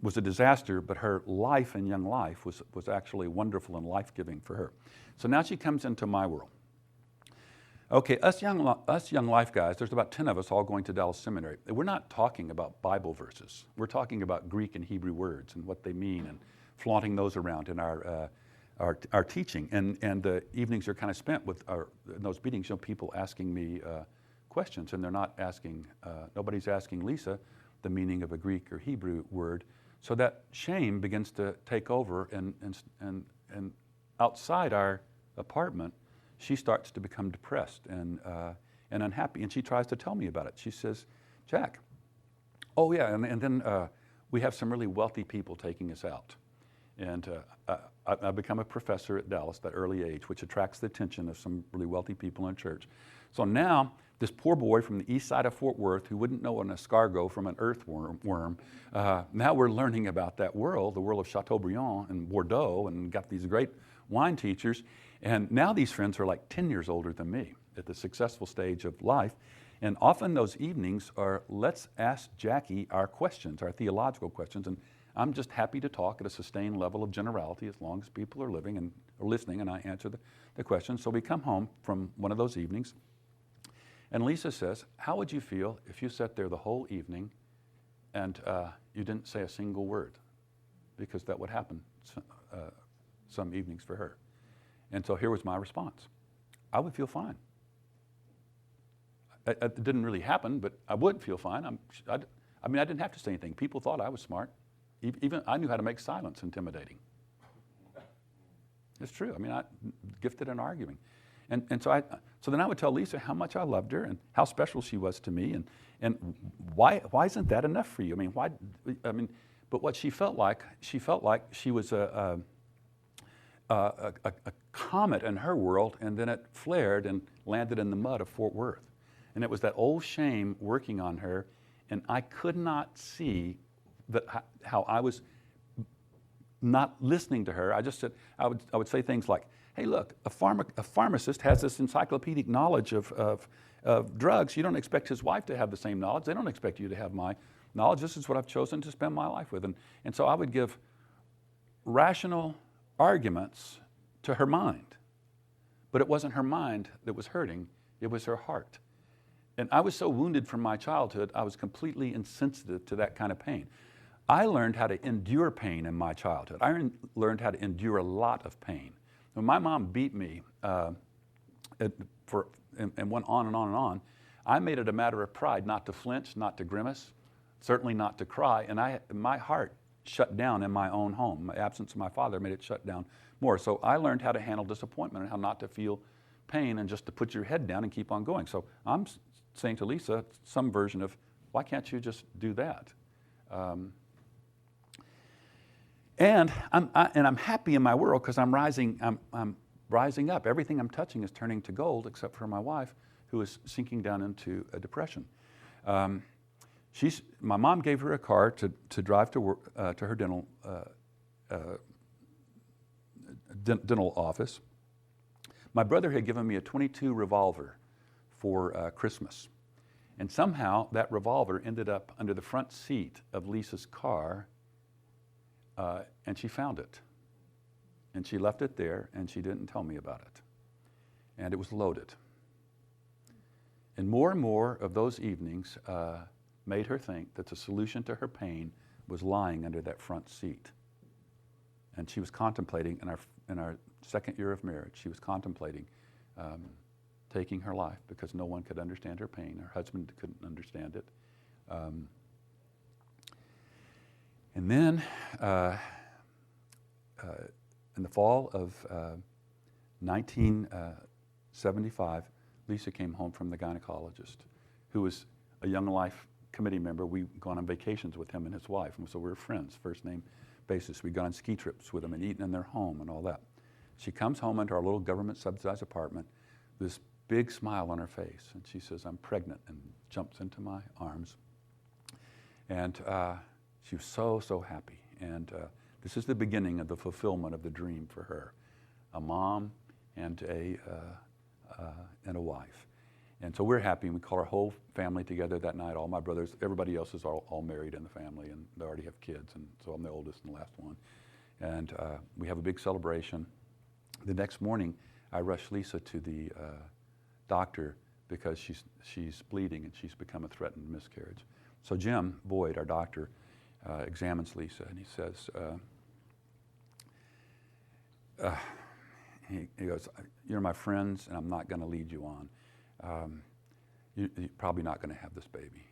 Speaker 1: was a disaster, but her life in young life was actually wonderful and life-giving for her. So now she comes into my world. Okay, us young life guys, there's about 10 of us all going to Dallas Seminary. We're not talking about Bible verses. We're talking about Greek and Hebrew words and what they mean and flaunting those around in our teaching. And the evenings are kind of spent with in those meetings, people asking me questions, and they're not asking, nobody's asking Lisa the meaning of a Greek or Hebrew word. So that shame begins to take over, and outside our apartment, she starts to become depressed and unhappy, and she tries to tell me about it. She says, Jack, oh yeah, and then we have some really wealthy people taking us out. And I become a professor at Dallas at that early age, which attracts the attention of some really wealthy people in church. So now, this poor boy from the east side of Fort Worth who wouldn't know an escargot from an earthworm, now we're learning about that world, the world of Chateaubriand and Bordeaux, and got these great wine teachers. And now these friends are like 10 years older than me at the successful stage of life. And often those evenings are, let's ask Jackie our questions, our theological questions. And I'm just happy to talk at a sustained level of generality as long as people are living and are listening and I answer the questions. So we come home from one of those evenings. And Lisa says, how would you feel if you sat there the whole evening and you didn't say a single word? Because that would happen some evenings for her. And so here was my response. I would feel fine. It didn't really happen, but I would feel fine. I didn't have to say anything. People thought I was smart. Even I knew how to make silence intimidating. It's true. I gifted in arguing. And so then I would tell Lisa how much I loved her and how special she was to me, and why isn't that enough for you? But what she felt like she was a comet in her world, and then it flared and landed in the mud of Fort Worth. And it was that old shame working on her, and I could not see how I was not listening to her. I just said, I would say things like, hey, look, a pharmacist has this encyclopedic knowledge of drugs. You don't expect his wife to have the same knowledge. They don't expect you to have my knowledge. This is what I've chosen to spend my life with. And so I would give rational arguments to her mind. But it wasn't her mind that was hurting, it was her heart. And I was so wounded from my childhood, I was completely insensitive to that kind of pain. I learned how to endure pain in my childhood. I learned how to endure a lot of pain. When my mom beat me and went on and on and on, I made it a matter of pride not to flinch, not to grimace, certainly not to cry, and my heart shut down in my own home. My absence of my father made it shut down more. So I learned how to handle disappointment and how not to feel pain and just to put your head down and keep on going. So I'm saying to Lisa some version of, why can't you just do that? And I'm happy in my world because I'm rising up. Everything I'm touching is turning to gold, except for my wife, who is sinking down into a depression. My mom gave her a car to drive to work, to her dental office. My brother had given me a .22 revolver for Christmas, and somehow that revolver ended up under the front seat of Lisa's car. And she found it. And she left it there, and she didn't tell me about it. And it was loaded. And more of those evenings made her think that the solution to her pain was lying under that front seat. And she was contemplating, in our second year of marriage, she was contemplating taking her life because no one could understand her pain. Her husband couldn't understand it. And then, in the fall of 1975, Lisa came home from the gynecologist, who was a Young Life committee member. We'd gone on vacations with him and his wife, and so we were friends, first name basis. We'd gone on ski trips with them and eaten in their home and all that. She comes home into our little government subsidized apartment, this big smile on her face, and she says, I'm pregnant, and jumps into my arms. And she was so happy. And this is the beginning of the fulfillment of the dream for her, a mom and a wife. And so we're happy, and we call our whole family together that night, all my brothers. Everybody else is all married in the family, and they already have kids, and so I'm the oldest and the last one. And we have a big celebration. The next morning, I rush Lisa to the doctor because she's bleeding and she's become a threatened miscarriage. So Jim Boyd, our doctor, examines Lisa, and he says, he goes, you're my friends, and I'm not going to lead you on. You're probably not going to have this baby.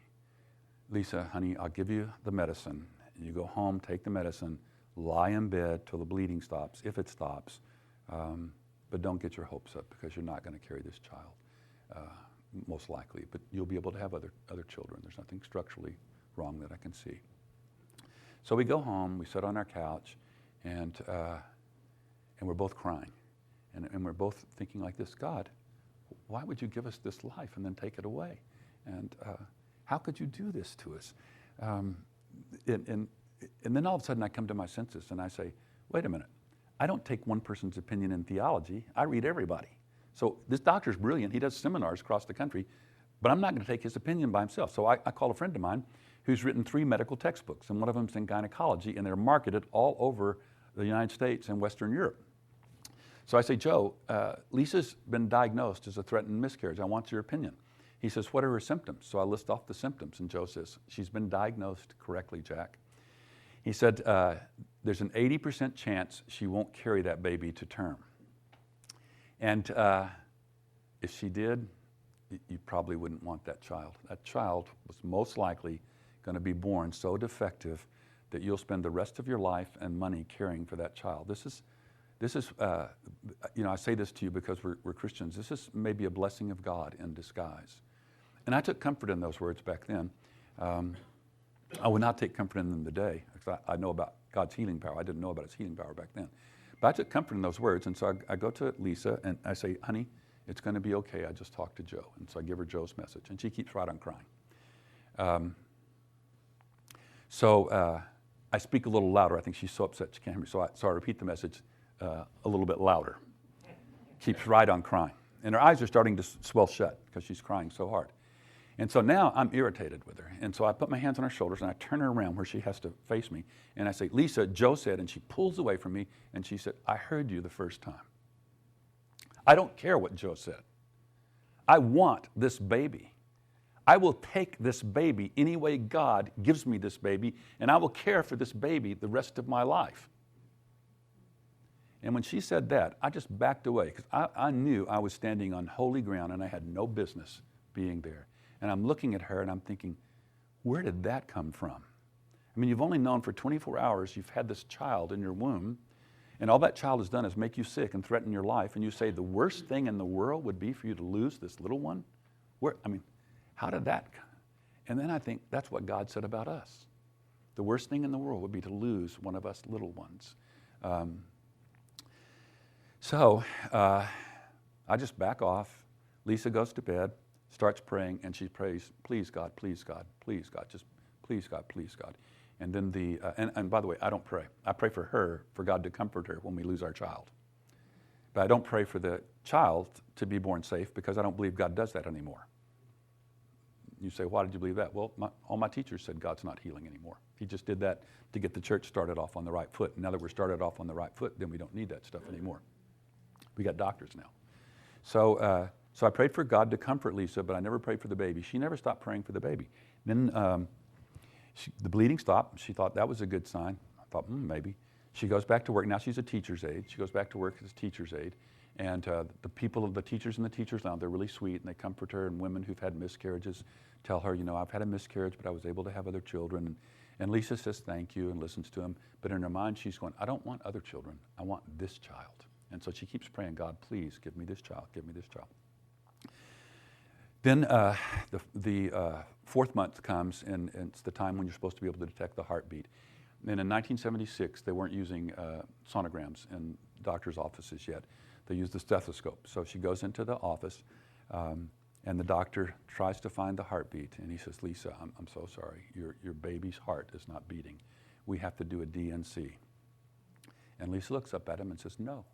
Speaker 1: Lisa, honey, I'll give you the medicine. You go home, take the medicine, lie in bed till the bleeding stops, if it stops, but don't get your hopes up because you're not going to carry this child, most likely. But you'll be able to have other children. There's nothing structurally wrong that I can see. So we go home, we sit on our couch, and we're both crying. And we're both thinking like this, God, why would you give us this life and then take it away? And how could you do this to us? And then all of a sudden I come to my senses and I say, wait a minute, I don't take one person's opinion in theology, I read everybody. So this doctor's brilliant, he does seminars across the country, but I'm not going to take his opinion by himself. So I call a friend of mine who's written 3 medical textbooks, and one of them's in gynecology, and they're marketed all over the United States and Western Europe. So I say, Joe, Lisa's been diagnosed as a threatened miscarriage. I want your opinion. He says, what are her symptoms? So I list off the symptoms, and Joe says, she's been diagnosed correctly, Jack. He said, there's an 80% chance she won't carry that baby to term. And if she did, you probably wouldn't want that child. That child was most likely going to be born so defective that you'll spend the rest of your life and money caring for that child. This is, I say this to you because we're Christians. This is maybe a blessing of God in disguise. And I took comfort in those words back then. I would not take comfort in them today because I know about God's healing power. I didn't know about His healing power back then. But I took comfort in those words, and so I go to Lisa and I say, honey, it's going to be okay. I just talked to Joe. And so I give her Joe's message, and she keeps right on crying. So I speak a little louder. I think she's so upset she can't hear me. So I repeat the message a little bit louder. Keeps right on crying. And her eyes are starting to swell shut because she's crying so hard. And so now I'm irritated with her. And so I put my hands on her shoulders and I turn her around where she has to face me. And I say, Lisa, Joe said, and she pulls away from me and she said, I heard you the first time. I don't care what Joe said. I want this baby. I will take this baby any way God gives me this baby, and I will care for this baby the rest of my life. And when she said that, I just backed away because I knew I was standing on holy ground and I had no business being there. And I'm looking at her and I'm thinking, where did that come from? I mean, you've only known for 24 hours you've had this child in your womb, and all that child has done is make you sick and threaten your life, and you say the worst thing in the world would be for you to lose this little one? How did that come? And then I think that's what God said about us. The worst thing in the world would be to lose one of us little ones. So I just back off. Lisa goes to bed, starts praying, and she prays, please God, please God, please God, just please God, please God. And then and by the way, I don't pray. I pray for her, for God to comfort her when we lose our child. But I don't pray for the child to be born safe because I don't believe God does that anymore. You say, why did you believe that? Well, all my teachers said God's not healing anymore. He just did that to get the church started off on the right foot. Now that we're started off on the right foot, then we don't need that stuff anymore. We got doctors now. So I prayed for God to comfort Lisa, but I never prayed for the baby. She never stopped praying for the baby. Then the bleeding stopped. She thought that was a good sign. I thought, maybe. She goes back to work. Now she's a teacher's aide. She goes back to work as a teacher's aide. And the teachers in the teacher's lounge, they're really sweet, and they comfort her. And women who've had miscarriages tell her, I've had a miscarriage, but I was able to have other children. And Lisa says thank you and listens to him. But in her mind, she's going, I don't want other children. I want this child. And so she keeps praying, God, please give me this child. Give me this child. Then the fourth month comes, and it's the time when you're supposed to be able to detect the heartbeat. And in 1976, they weren't using sonograms in doctors' offices yet. They used the stethoscope. So she goes into the office, and the doctor tries to find the heartbeat. And he says, Lisa, I'm so sorry. Your baby's heart is not beating. We have to do a DNC. And Lisa looks up at him and says, no.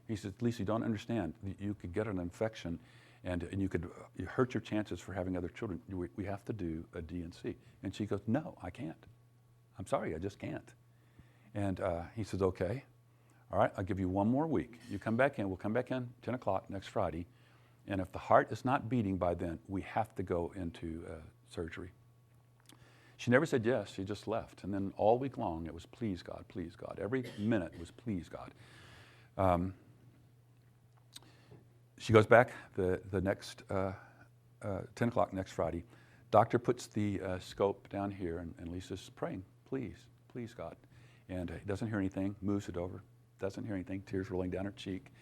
Speaker 1: He says, Lisa, you don't understand. You could get an infection, and you could hurt your chances for having other children. We have to do a DNC. And she goes, no, I can't. I'm sorry, I just can't. And he says, okay. All right, I'll give you one more week. You come back in. We'll come back in 10 o'clock next Friday. And if the heart is not beating by then, we have to go into surgery. She never said yes. She just left. And then all week long, it was please God, please God. Every minute was please God. She goes back the next 10 o'clock next Friday. Doctor puts the scope down here, and Lisa's praying, please, please God. And he doesn't hear anything, moves it over. Doesn't hear anything, tears rolling down her cheek.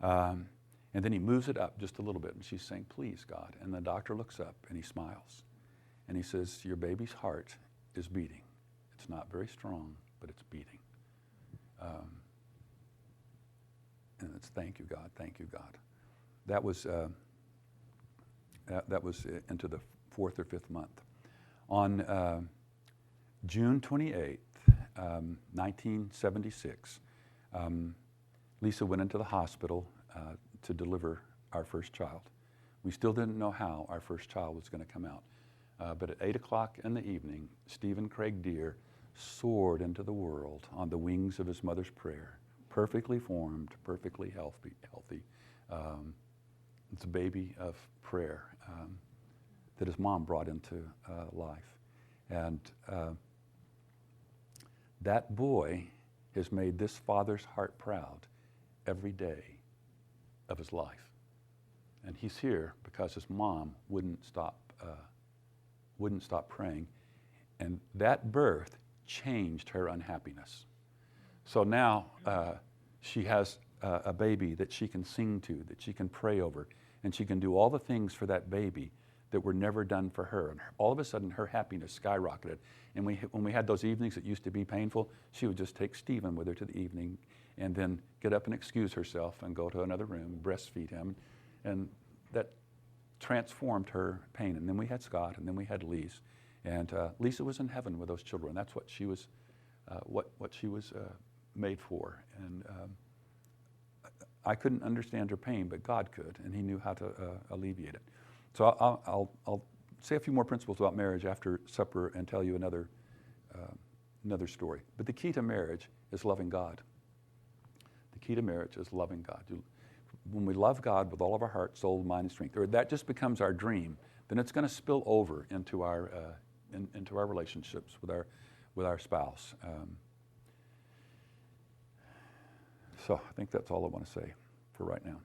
Speaker 1: And then he moves it up just a little bit, and she's saying, please, God. And the doctor looks up, and he smiles. And he says, your baby's heart is beating. It's not very strong, but it's beating. And it's thank you, God, thank you, God. That was into the fourth or fifth month. On June 28th, 1976, Lisa went into the hospital to deliver our first child. We still didn't know how our first child was going to come out. But at 8 o'clock in the evening, Stephen Craig Deere soared into the world on the wings of his mother's prayer, perfectly formed, perfectly healthy. It's a baby of prayer that his mom brought into life. And that boy has made this father's heart proud every day of his life. And he's here because his mom wouldn't stop praying. And that birth changed her unhappiness. So now she has a baby that she can sing to, that she can pray over, and she can do all the things for that baby that were never done for her. And all of a sudden, her happiness skyrocketed. And when we had those evenings that used to be painful, she would just take Stephen with her to the evening and then get up and excuse herself and go to another room, breastfeed him. And that transformed her pain. And then we had Scott, and then we had Lise. And Lisa was in heaven with those children. That's what she was what she was made for. And I couldn't understand her pain, but God could, and He knew how to alleviate it. So I'll say a few more principles about marriage after supper and tell you another story. But the key to marriage is loving God. The key to marriage is loving God. When we love God with all of our heart, soul, mind, and strength, or that just becomes our dream, then it's going to spill over into our relationships with our spouse. So I think that's all I want to say for right now.